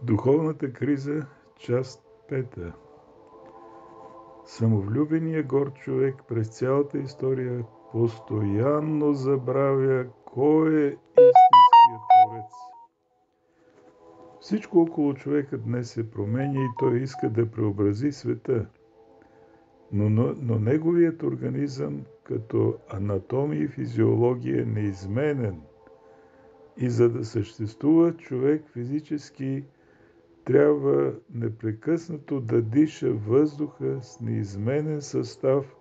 Духовната криза, част 5. Самовлюбеният горд човек през цялата история постоянно забравя кой е истинският Творец. Всичко около човека днес се променя и той иска да преобрази света. Но неговият организъм като анатомия и физиология е неизменен. И за да съществува човек физически, трябва непрекъснато да диша въздуха с неизменен състав,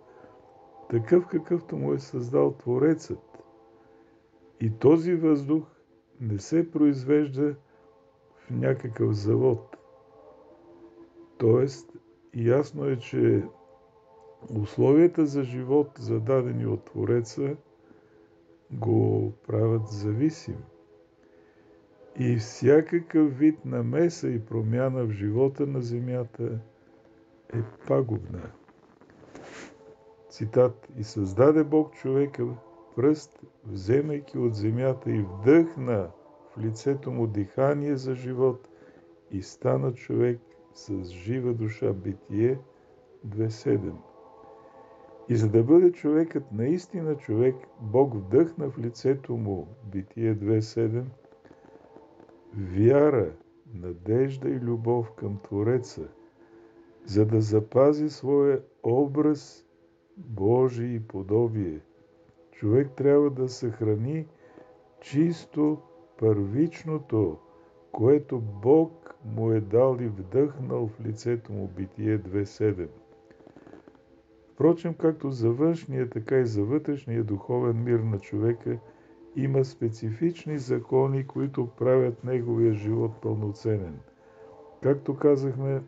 такъв какъвто му е създал Творецът. И този въздух не се произвежда в някакъв завод. Тоест, ясно е, че условията за живот, зададени от Твореца, го правят зависим. И всякакъв вид намеса и промяна в живота на земята е пагубна. Цитат: „И създаде Бог човека пръст, вземайки от земята и вдъхна в лицето му дихание за живот и стана човек с жива душа“. Битие 2.7. И за да бъде човекът наистина човек, Бог вдъхна в лицето му, Битие 2.7, вяра, надежда и любов към Твореца, за да запази своя образ Божий и подобие. Човек трябва да съхрани чисто първичното, което Бог му е дал и вдъхнал в лицето му, Битие 2.7. Впрочем, както за външния, така и за вътрешния духовен мир на човека има специфични закони, които правят неговия живот пълноценен. Както казахме,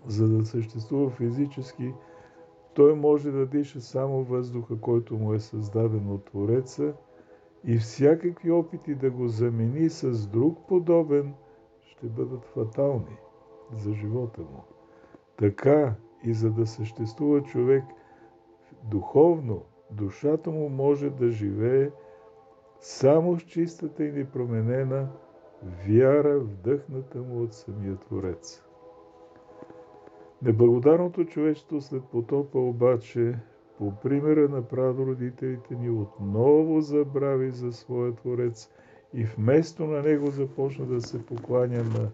за да съществува физически, той може да диша само въздуха, който му е създаден от Твореца, и всякакви опити да го замени с друг подобен ще бъдат фатални за живота му. Така и за да съществува човек духовно, душата му може да живее само с чистата и непроменена вяра, вдъхната му от самия Творец. Неблагодарното човечество след потопа обаче, по примера на прародителите ни, отново забрави за своя Творец и вместо на него започна да се покланя на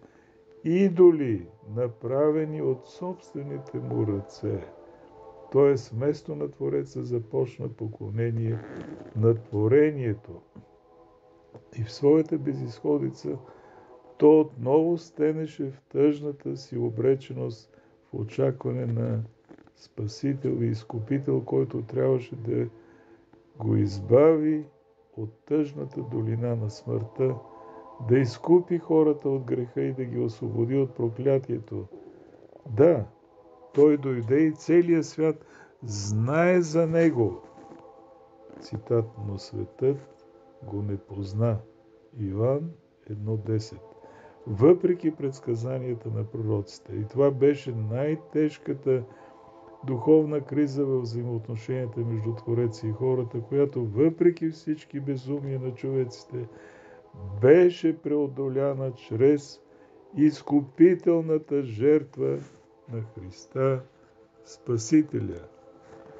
идоли, направени от собствените му ръце. Тоест, вместо на Твореца започна поклонение на творението. И в своята безизходица то отново стенеше в тъжната си обреченост в очакване на Спасител и Изкупител, който трябваше да го избави от тъжната долина на смъртта, да изкупи хората от греха и да ги освободи от проклятието. Да, той дойде и целият свят знае за него. Цитат: „Но светът го не позна“. Йоан 1.10. Въпреки предсказанията на пророците. И това беше най-тежката духовна криза в взаимоотношенията между Твореца и хората, която въпреки всички безумия на човеците беше преодоляна чрез изкупителната жертва на Христа Спасителя.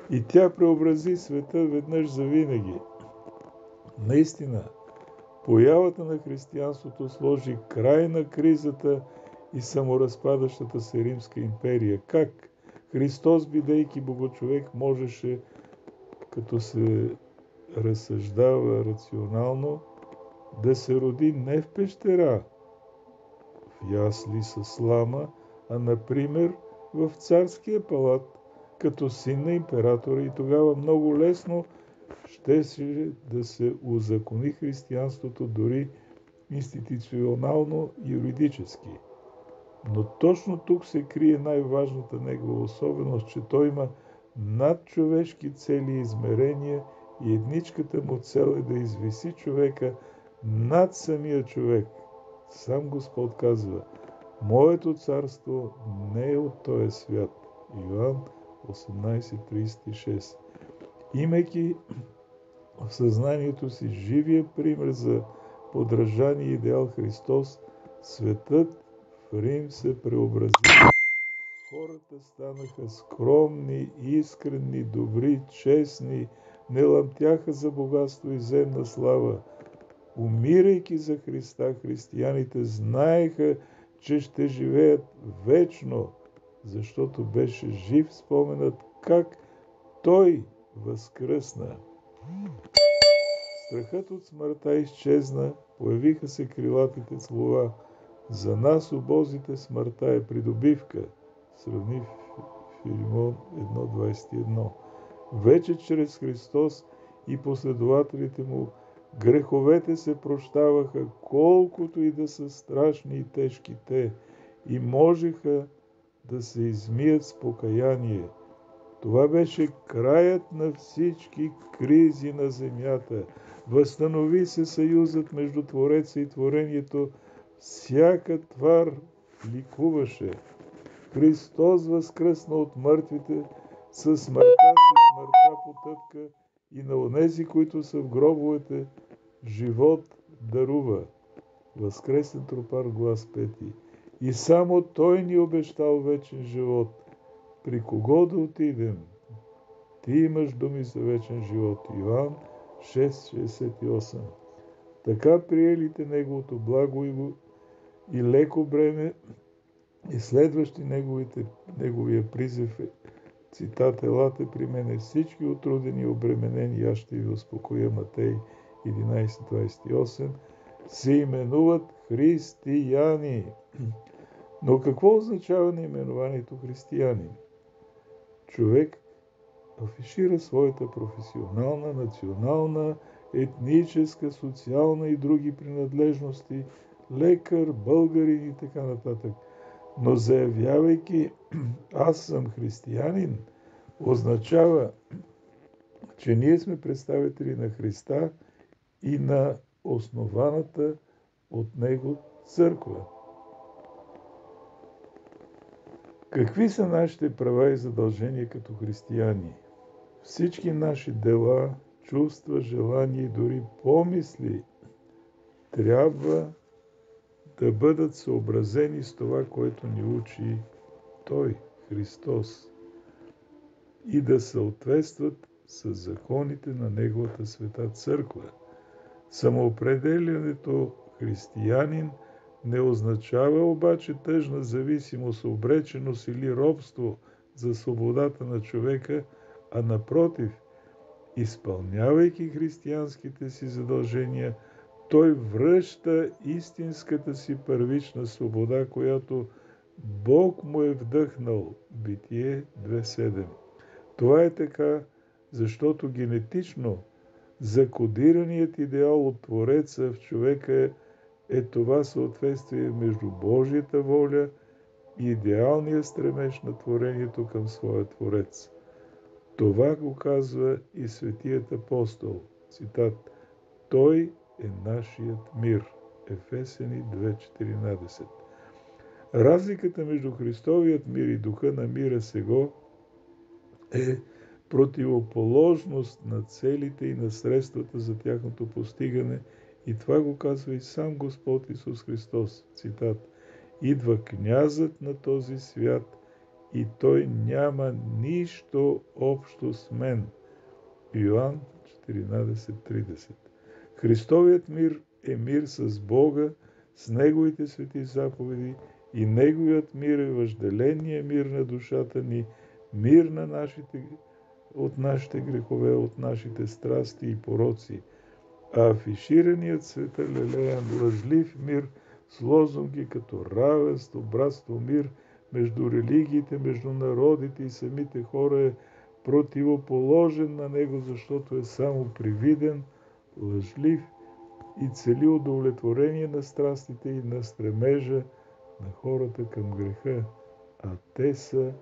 И тя преобрази света веднъж завинаги. Наистина, появата на християнството сложи край на кризата и саморазпадащата се Римска империя. Как Христос, бидейки богочовек, можеше, като се разсъждава рационално, да се роди не в пещера, в ясли с слама, а например в царския палат, като син на императора, и тогава много лесно щеше да се узакони християнството дори институционално и юридически. Но точно тук се крие най-важната негова особеност, че той има надчовешки цели и измерения и едничката му цел е да извиси човека над самия човек. Сам Господ казва: „Моето царство не е от този свят“. Йоан 18.36. Имайки в съзнанието си живия пример за подражание идеал Христос, светът в Рим се преобрази. Хората станаха скромни, искрени, добри, честни, не ламтяха за богатство и земна слава. Умирайки за Христа, християните знаеха, че ще живеят вечно, защото беше жив споменът как Той възкръсна. Страхът от смъртта изчезна, появиха се крилатите слова: за нас обозите смъртта е придобивка. Сравни Филимон 1.21. Вече чрез Христос и последователите му греховете се прощаваха, колкото и да са страшни и тежки те, и можеха да се измият с покаяние. Това беше краят на всички кризи на земята. Възстанови се съюзът между Твореца и творението. Всяка твар ликуваше. Христос възкръсна от мъртвите, със смъртта си смъртта потъпка и на онези, които са в гробовете, живот дарува. Възкресен тропар, глас 5. И само Той ни обещал вечен живот. При кого да отидем? Ти имаш думи за вечен живот. Йоан 6.68. Така приелите Неговото благо и леко бреме, и следващи Неговия призив е, цитат: елате при мене всички утрудени и обременени, аз ще ви успокоя. Матей 11.28. се именуват християни. Но какво означава наименованието християнин? Човек афишира своята професионална, национална, етническа, социална и други принадлежности, лекар, българин и така нататък. Но заявявайки аз съм християнин, означава, че ние сме представители на Христа и на основаната от Него църква. Какви са нашите права и задължения като християни? Всички наши дела, чувства, желания и дори помисли трябва да бъдат съобразени с това, което ни учи Той, Христос, и да съответстват с законите на Неговата света църква. Самоопределянето християнин не означава обаче тъжна зависимост, обреченост или робство за свободата на човека, а напротив, изпълнявайки християнските си задължения, той връща истинската си първична свобода, която Бог му е вдъхнал. Битие 2.7. Това е така, защото генетично закодираният идеал от Твореца в човека е това съответствие между Божията воля и идеалния стремеж на творението към своя Творец. Това го казва и светият апостол. Цитат: Той е нашият мир. Ефесени 2.14. Разликата между Христовият мир и духа на мира сего е противоположност на целите и на средствата за тяхното постигане, и това го казва и сам Господ Исус Христос. Цитат: идва князът на този свят и той няма нищо общо с мен. Йоан 14.30. Христовият мир е мир с Бога, с Неговите свети заповеди, и Неговият мир е въжделения мир на душата ни, мир от нашите грехове, от нашите страсти и пороци. А афишираният света лелеян лъжлив мир с лозунги като равенство, братство, мир между религиите, между народите и самите хора е противоположен на него, защото е само привиден, лъжлив и цели удовлетворение на страстите и на стремежа на хората към греха, а те са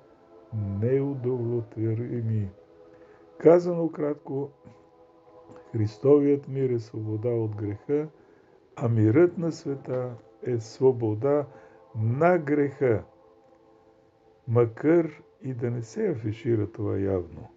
неудовлетворими. Казано кратко, Христовият мир е свобода от греха, а мирът на света е свобода на греха, макар и да не се афишира това явно.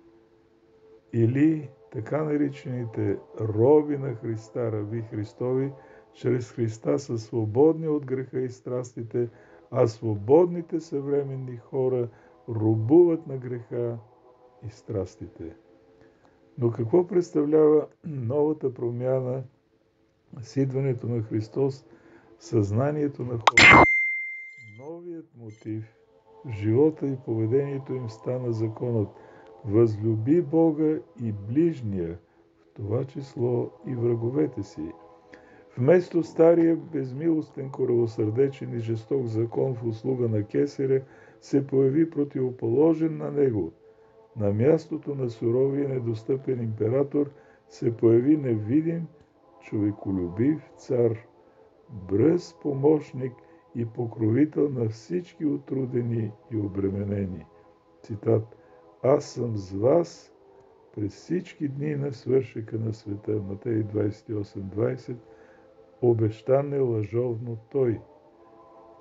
Или така наречените роби на Христа, раби Христови, чрез Христа са свободни от греха и страстите, а свободните съвременни хора робуват на греха и страстите. Но какво представлява новата промяна с идването на Христос в съзнанието на хората? Новият мотив в живота и поведението им стана законът: възлюби Бога и ближния, в това число и враговете си. Вместо стария безмилостен, коравосърдечен и жесток закон в услуга на Кесаря, се появи противоположен на него. На мястото на суровия недостъпен император се появи невидим, човеколюбив цар, бърз помощник и покровител на всички отрудени и обременени. Цитат: Аз съм с вас през всички дни на свършека на света. Матей 28:20. Обещан е лъжовно той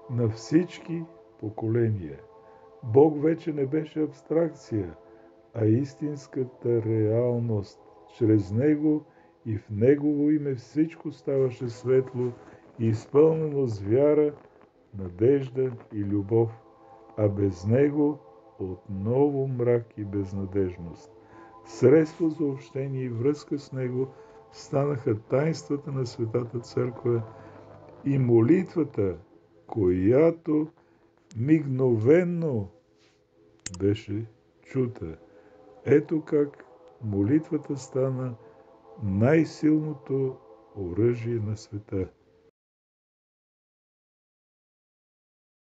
на всички поколения. Бог вече не беше абстракция, а истинската реалност. Чрез Него и в Негово име всичко ставаше светло и изпълнено с вяра, надежда и любов, а без Него отново мрак и безнадежност. Средство за общение и връзка с Него станаха таинствата на Светата Църква и молитвата, която мигновено беше чута. Ето как молитвата стана най-силното оръжие на света.